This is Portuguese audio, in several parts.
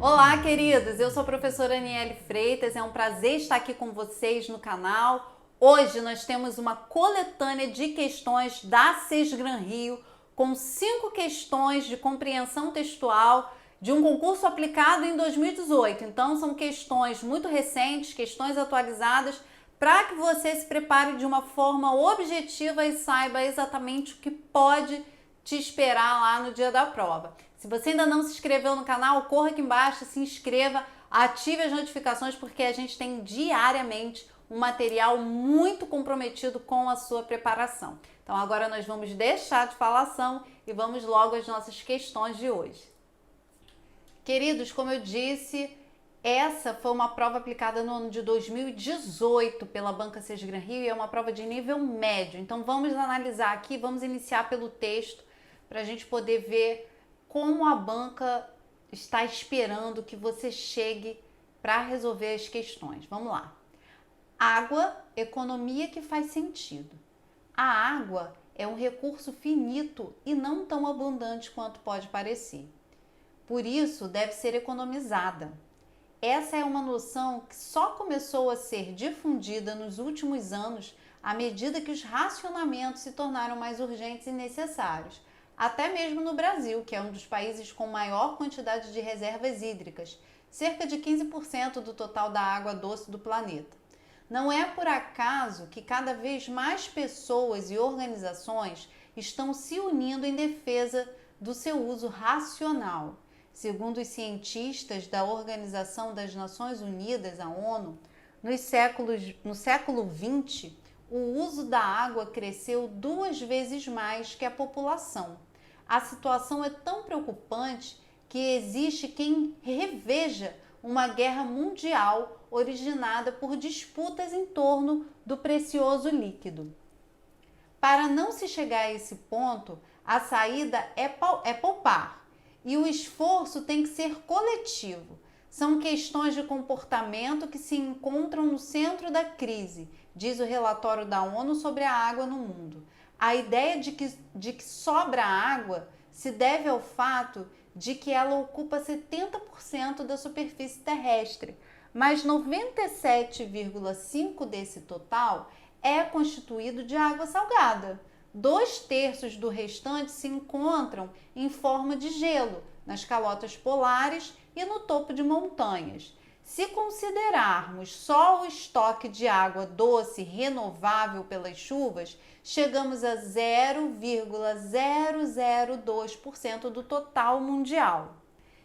Olá, queridos! Eu sou a professora Aniele Freitas, é um prazer estar aqui com vocês no canal. Hoje nós temos uma coletânea de questões da Sesgran Rio com 5 questões de compreensão textual de um concurso aplicado em 2018. Então são questões muito recentes, questões atualizadas, para que você se prepare de uma forma objetiva e saiba exatamente o que pode te esperar lá no dia da prova. Se você ainda não se inscreveu no canal, corra aqui embaixo, se inscreva, ative as notificações porque a gente tem diariamente um material muito comprometido com a sua preparação. Então agora nós vamos deixar de falação e vamos logo às nossas questões de hoje. Queridos, como eu disse, essa foi uma prova aplicada no ano de 2018 pela Banca Sesgran Rio e é uma prova de nível médio. Então vamos analisar aqui, vamos iniciar pelo texto para a gente poder ver como a banca está esperando que você chegue para resolver as questões. Vamos lá. Água, economia que faz sentido. A água é um recurso finito e não tão abundante quanto pode parecer. Por isso, deve ser economizada. Essa é uma noção que só começou a ser difundida nos últimos anos à medida que os racionamentos se tornaram mais urgentes e necessários, até mesmo no Brasil, que é um dos países com maior quantidade de reservas hídricas, cerca de 15% do total da água doce do planeta. Não é por acaso que cada vez mais pessoas e organizações estão se unindo em defesa do seu uso racional. Segundo os cientistas da Organização das Nações Unidas, a ONU, no século XX, o uso da água cresceu 2 vezes mais que a população. A situação é tão preocupante que existe quem reveja uma guerra mundial originada por disputas em torno do precioso líquido. Para não se chegar a esse ponto, a saída é poupar. E o esforço tem que ser coletivo. São questões de comportamento que se encontram no centro da crise, diz o relatório da ONU sobre a água no mundo. A ideia de que sobra água se deve ao fato de que ela ocupa 70% da superfície terrestre, mas 97,5% desse total é constituído de água salgada. 2/3 do restante se encontram em forma de gelo, nas calotas polares e no topo de montanhas. Se considerarmos só o estoque de água doce renovável pelas chuvas, chegamos a 0,002% do total mundial.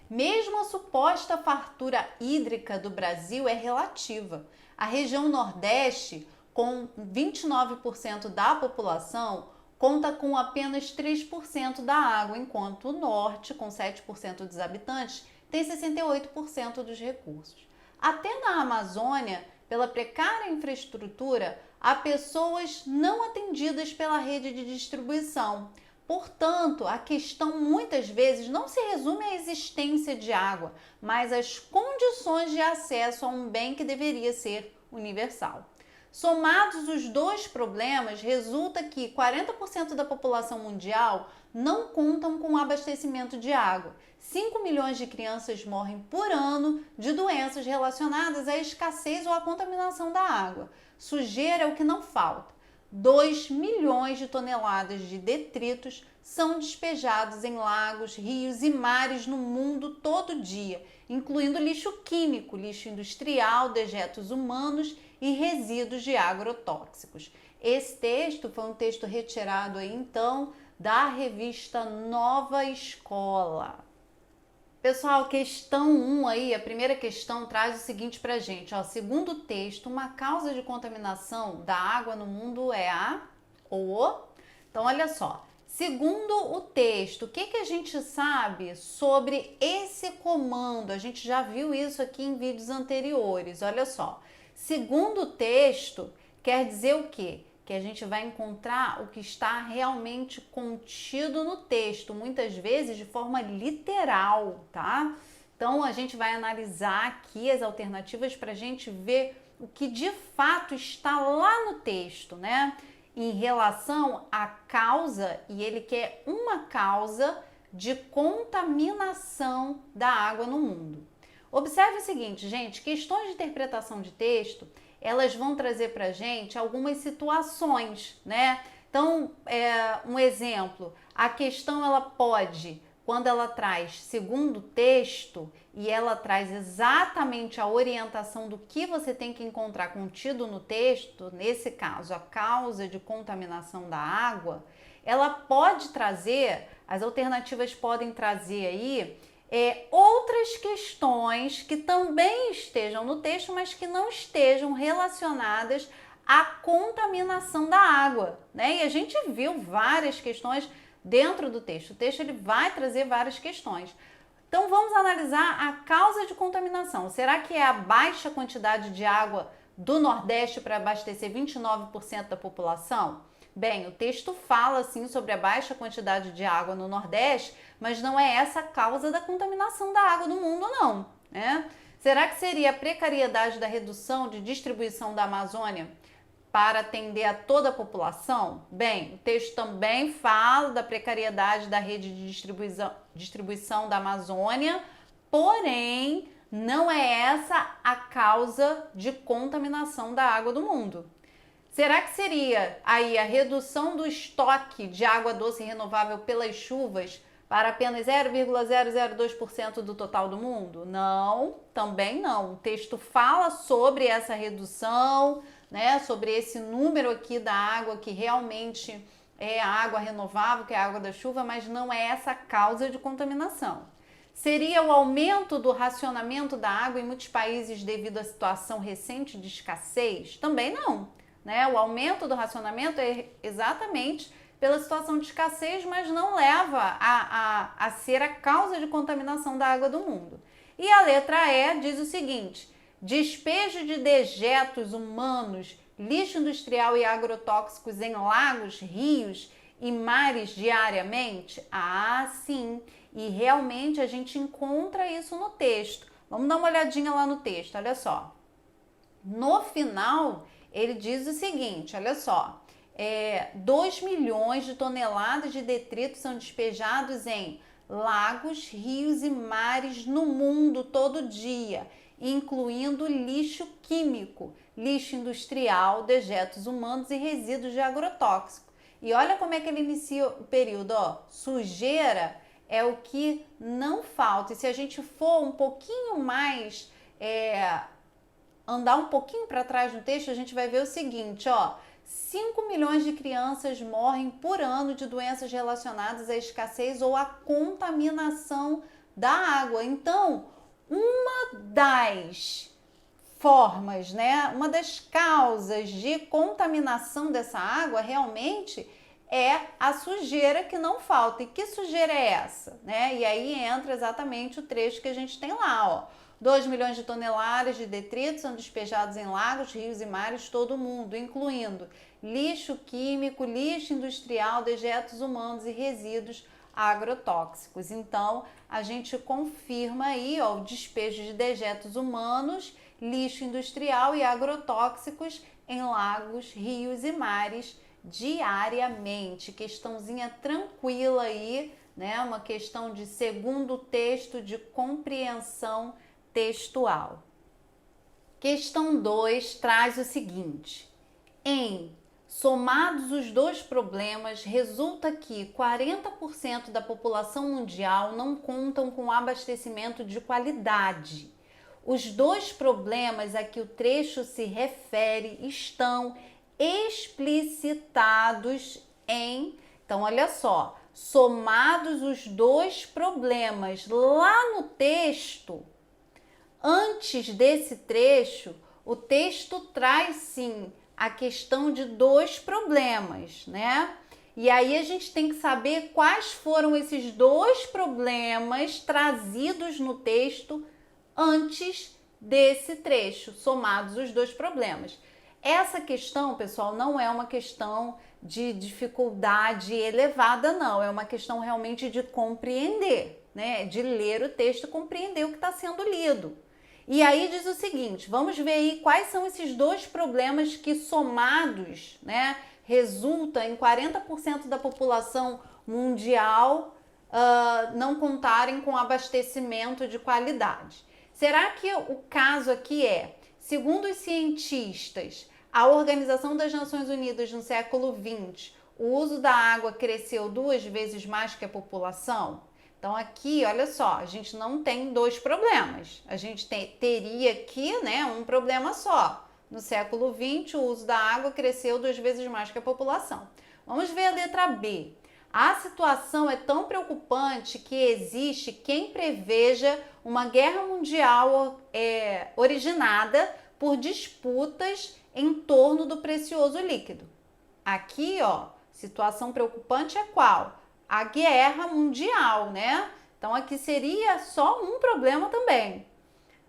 Mesmo a suposta fartura hídrica do Brasil é relativa. A região Nordeste, com 29% da população, conta com apenas 3% da água, enquanto o Norte, com 7% dos habitantes, tem 68% dos recursos. Até na Amazônia, pela precária infraestrutura, há pessoas não atendidas pela rede de distribuição. Portanto, a questão muitas vezes não se resume à existência de água, mas às condições de acesso a um bem que deveria ser universal. Somados os dois problemas, resulta que 40% da população mundial não contam com abastecimento de água. 5 milhões de crianças morrem por ano de doenças relacionadas à escassez ou à contaminação da água. Sujeira é o que não falta. 2 milhões de toneladas de detritos são despejados em lagos, rios e mares no mundo todo dia, incluindo lixo químico, lixo industrial, dejetos humanos e resíduos de agrotóxicos. Esse texto foi um texto retirado aí, então, da revista Nova Escola. Pessoal, questão 1 aí, a primeira questão traz o seguinte pra gente, ó, segundo o texto, uma causa de contaminação da água no mundo é a ou o? Então, olha só, segundo o texto, o que a gente sabe sobre esse comando? A gente já viu isso aqui em vídeos anteriores, olha só. Segundo o texto, quer dizer o quê? Que a gente vai encontrar o que está realmente contido no texto, muitas vezes de forma literal, tá? Então, a gente vai analisar aqui as alternativas para a gente ver o que de fato está lá no texto, né? Em relação à causa, e ele quer uma causa de contaminação da água no mundo. Observe o seguinte, gente, questões de interpretação de texto, elas vão trazer para a gente algumas situações, né? Então, um exemplo, a questão ela pode, quando ela traz segundo texto e ela traz exatamente a orientação do que você tem que encontrar contido no texto, nesse caso, a causa de contaminação da água, ela pode trazer, as alternativas podem trazer aí outras questões que também estejam no texto, mas que não estejam relacionadas à contaminação da água, né? E a gente viu várias questões dentro do texto. O texto ele vai trazer várias questões. Então vamos analisar a causa de contaminação. Será que é a baixa quantidade de água do Nordeste para abastecer 29% da população? Bem, o texto fala sim sobre a baixa quantidade de água no Nordeste, mas não é essa a causa da contaminação da água no mundo, não, né? Será que seria a precariedade da redução de distribuição da Amazônia para atender a toda a população? Bem, o texto também fala da precariedade da rede de distribuição da Amazônia, porém, não é essa a causa de contaminação da água do mundo. Será que seria aí a redução do estoque de água doce renovável pelas chuvas para apenas 0,002% do total do mundo? Não, também não. O texto fala sobre essa redução, né, sobre esse número aqui da água que realmente é a água renovável, que é a água da chuva, mas não é essa a causa de contaminação. Seria o aumento do racionamento da água em muitos países devido à situação recente de escassez? Também não. Né? O aumento do racionamento é exatamente pela situação de escassez, mas não leva a ser a causa de contaminação da água do mundo. E a letra E diz o seguinte: despejo de dejetos humanos, lixo industrial e agrotóxicos em lagos, rios e mares diariamente? Ah, sim, e realmente a gente encontra isso no texto. Vamos dar uma olhadinha lá no texto, olha só. No final, ele diz o seguinte, olha só, 2 milhões de toneladas de detritos são despejados em lagos, rios e mares no mundo todo dia, incluindo lixo químico, lixo industrial, dejetos humanos e resíduos de agrotóxico. E olha como é que ele inicia o período, ó, sujeira é o que não falta. E se a gente for um pouquinho mais... andar um pouquinho para trás no texto, a gente vai ver o seguinte, ó, 5 milhões de crianças morrem por ano de doenças relacionadas à escassez ou à contaminação da água. Então, uma das formas, né, uma das causas de contaminação dessa água realmente é a sujeira que não falta. E que sujeira é essa? Né? E aí entra exatamente o trecho que a gente tem lá, ó. 2 milhões de toneladas de detritos são despejados em lagos, rios e mares todo o mundo, incluindo lixo químico, lixo industrial, dejetos humanos e resíduos agrotóxicos. Então, a gente confirma aí, ó, o despejo de dejetos humanos, lixo industrial e agrotóxicos em lagos, rios e mares diariamente. Questãozinha tranquila aí, né? Uma questão de segundo texto, de compreensão textual. Questão 2 traz o seguinte: somados os dois problemas, resulta que 40% da população mundial não contam com abastecimento de qualidade. Os dois problemas a que o trecho se refere estão explicitados em... Então, olha só, somados os dois problemas lá no texto. Antes desse trecho, o texto traz sim a questão de dois problemas, né? E aí a gente tem que saber quais foram esses dois problemas trazidos no texto antes desse trecho, somados os dois problemas. Essa questão, pessoal, não é uma questão de dificuldade elevada, não. É uma questão realmente de compreender, né? De ler o texto e compreender o que está sendo lido. E aí diz o seguinte, vamos ver aí quais são esses dois problemas que somados, né, resulta em 40% da população mundial não contarem com abastecimento de qualidade. Será que o caso aqui é, segundo os cientistas, a Organização das Nações Unidas no século XX, o uso da água cresceu 2 vezes mais que a população? Então aqui, olha só, a gente não tem 2 problemas. A gente teria aqui, né, um problema só. No século XX, o uso da água cresceu 2 vezes mais que a população. Vamos ver a letra B. A situação é tão preocupante que existe quem preveja uma guerra mundial originada por disputas em torno do precioso líquido. Aqui, ó, situação preocupante é qual? A guerra mundial, né? Então aqui seria só um problema também.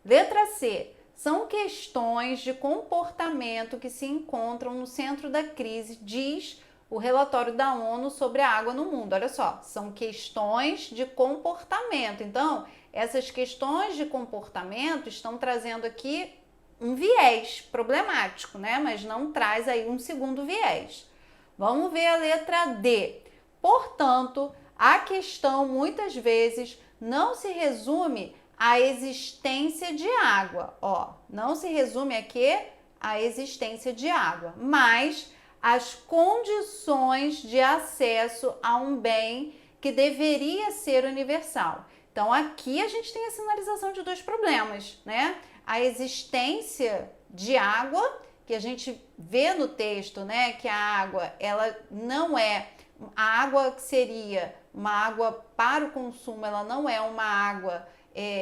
Letra C. São questões de comportamento que se encontram no centro da crise, diz o relatório da ONU sobre a água no mundo. Olha só, são questões de comportamento. Então, essas questões de comportamento estão trazendo aqui um viés problemático, né? Mas não traz aí um segundo viés. Vamos ver a letra D. Portanto, a questão muitas vezes não se resume à existência de água, ó, não se resume aqui à existência de água, mas às condições de acesso a um bem que deveria ser universal. Então, aqui a gente tem a sinalização de 2 problemas, né? A existência de água, que a gente vê no texto, né, que a água, ela não é a água que seria uma água para o consumo, ela não é uma água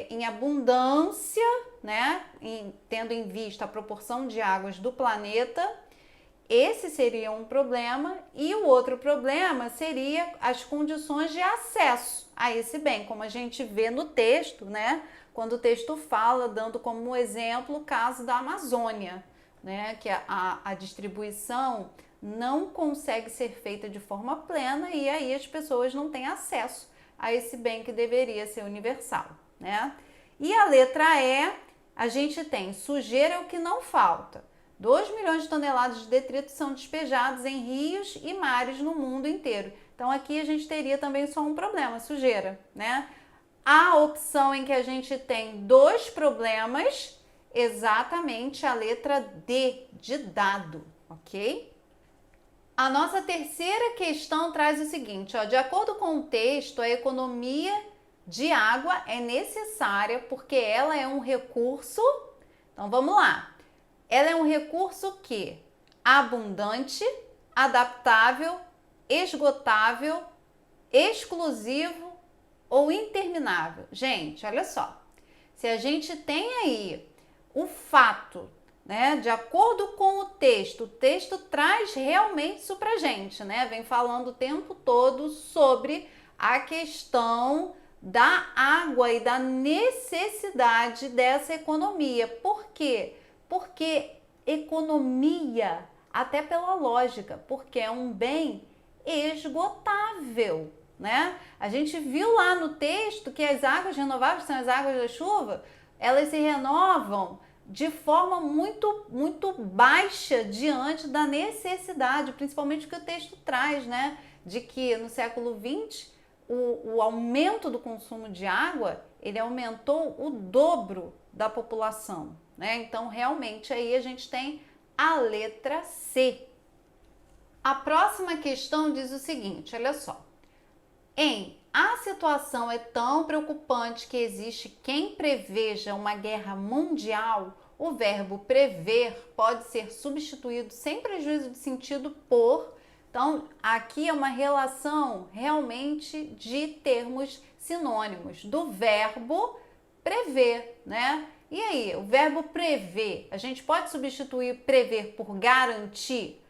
em abundância, né, tendo em vista a proporção de águas do planeta. Esse seria um problema, e o outro problema seria as condições de acesso a esse bem, como a gente vê no texto, né, quando o texto fala, dando como exemplo o caso da Amazônia, né, que a distribuição não consegue ser feita de forma plena e aí as pessoas não têm acesso a esse bem que deveria ser universal, né? E a letra E, a gente tem sujeira é o que não falta. 2 milhões de toneladas de detritos são despejados em rios e mares no mundo inteiro. Então aqui a gente teria também só um problema, sujeira, né? A opção em que a gente tem 2 problemas, exatamente a letra D de dado, ok? A nossa terceira questão traz o seguinte, ó, de acordo com o texto, a economia de água é necessária porque ela é um recurso, então vamos lá, ela é um recurso que abundante, adaptável, esgotável, exclusivo ou interminável. Gente, olha só, se a gente tem aí o fato, né, de acordo com o texto traz realmente isso pra gente, né? Vem falando o tempo todo sobre a questão da água e da necessidade dessa economia. Por quê? Porque economia, até pela lógica, porque é um bem esgotável, né? A gente viu lá no texto que as águas renováveis são as águas da chuva, elas se renovam de forma muito baixa diante da necessidade, principalmente o que o texto traz, né? De que no século XX o aumento do consumo de água, ele aumentou o dobro da população, né? Então, realmente, aí a gente tem a letra C. A próxima questão diz o seguinte, olha só. A situação é tão preocupante que existe quem preveja uma guerra mundial, o verbo prever pode ser substituído sem prejuízo de sentido por. Então, aqui é uma relação realmente de termos sinônimos do verbo prever, né? E aí, o verbo prever, a gente pode substituir prever por garantir?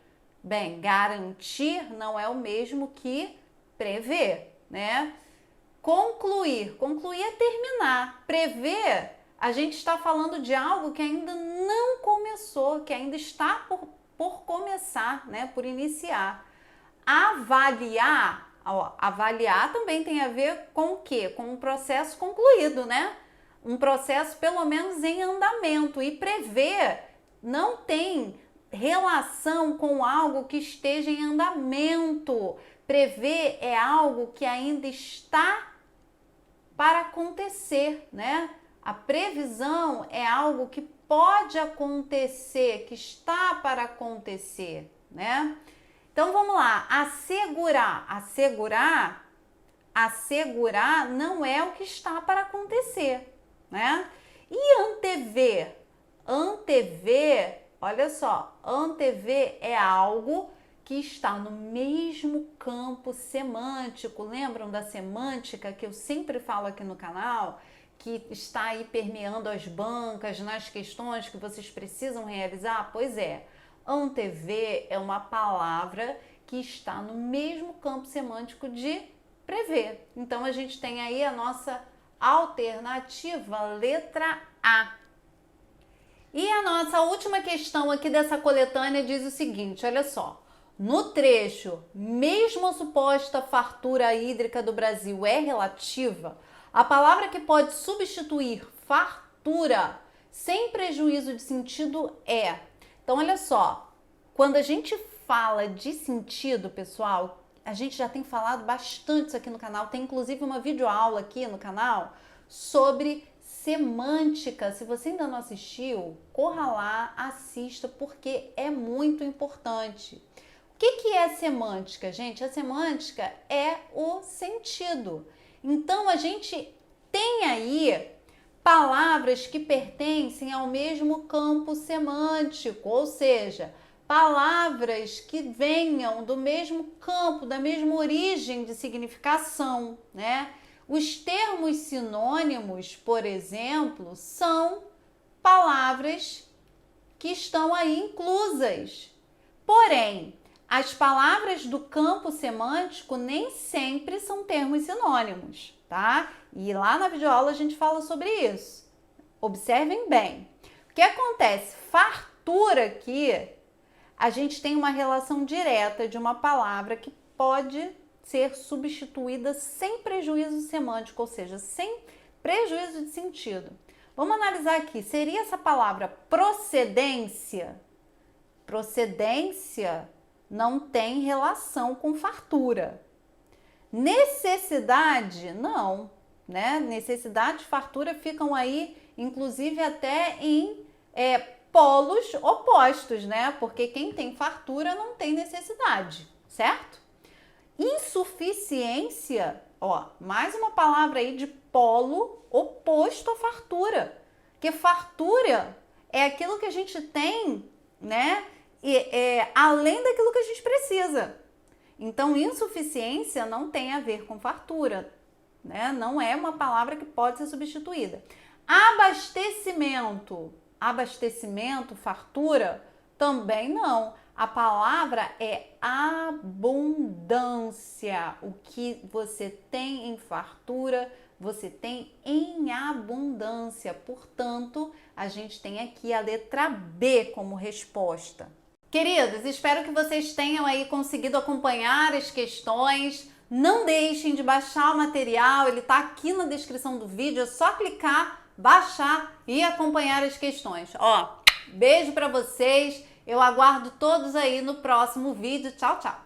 Bem, garantir não é o mesmo que prever, né? Concluir é terminar. Prever, a gente está falando de algo que ainda não começou, que ainda está por começar, né? Por iniciar. Avaliar, ó, avaliar também tem a ver com o quê? Com um processo concluído, né? Um processo pelo menos em andamento. E prever não tem relação com algo que esteja em andamento. Prever é algo que ainda está para acontecer, né? A previsão é algo que pode acontecer, que está para acontecer, né? Então vamos lá, assegurar. Assegurar não é o que está para acontecer, né? E antever? Antever, olha só, antever é algo que está no mesmo campo semântico. Lembram da semântica que eu sempre falo aqui no canal? Que está aí permeando as bancas, nas questões que vocês precisam realizar? Pois é, antever é uma palavra que está no mesmo campo semântico de prever. Então, a gente tem aí a nossa alternativa, letra A. E a nossa última questão aqui dessa coletânea diz o seguinte, olha só. No trecho, mesmo a suposta fartura hídrica do Brasil é relativa, a palavra que pode substituir fartura sem prejuízo de sentido é. Então, olha só, quando a gente fala de sentido, pessoal, a gente já tem falado bastante isso aqui no canal, tem inclusive uma videoaula aqui no canal sobre semântica. Se você ainda não assistiu, corra lá, assista, porque é muito importante. O que é semântica, gente? A semântica é o sentido. Então, a gente tem aí palavras que pertencem ao mesmo campo semântico, ou seja, palavras que venham do mesmo campo, da mesma origem de significação, né? Os termos sinônimos, por exemplo, são palavras que estão aí inclusas. Porém, as palavras do campo semântico nem sempre são termos sinônimos, tá? E lá na videoaula a gente fala sobre isso. Observem bem. O que acontece? Fartura aqui, a gente tem uma relação direta de uma palavra que pode ser substituída sem prejuízo semântico, ou seja, sem prejuízo de sentido. Vamos analisar aqui. Seria essa palavra procedência? Procedência não tem relação com fartura. Necessidade, não, né? Necessidade e fartura ficam aí, inclusive até em polos opostos, né? Porque quem tem fartura não tem necessidade, certo? Insuficiência, ó, mais uma palavra aí de polo oposto à fartura. Que fartura é aquilo que a gente tem, né? Além daquilo que a gente precisa. Então, insuficiência não tem a ver com fartura, né? Não é uma palavra que pode ser substituída. Abastecimento. Abastecimento, fartura, também não. A palavra é abundância. O que você tem em fartura, você tem em abundância. Portanto, a gente tem aqui a letra B como resposta. Queridos, espero que vocês tenham aí conseguido acompanhar as questões. Não deixem de baixar o material, ele está aqui na descrição do vídeo, é só clicar, baixar e acompanhar as questões. Ó, beijo para vocês, eu aguardo todos aí no próximo vídeo. Tchau, tchau!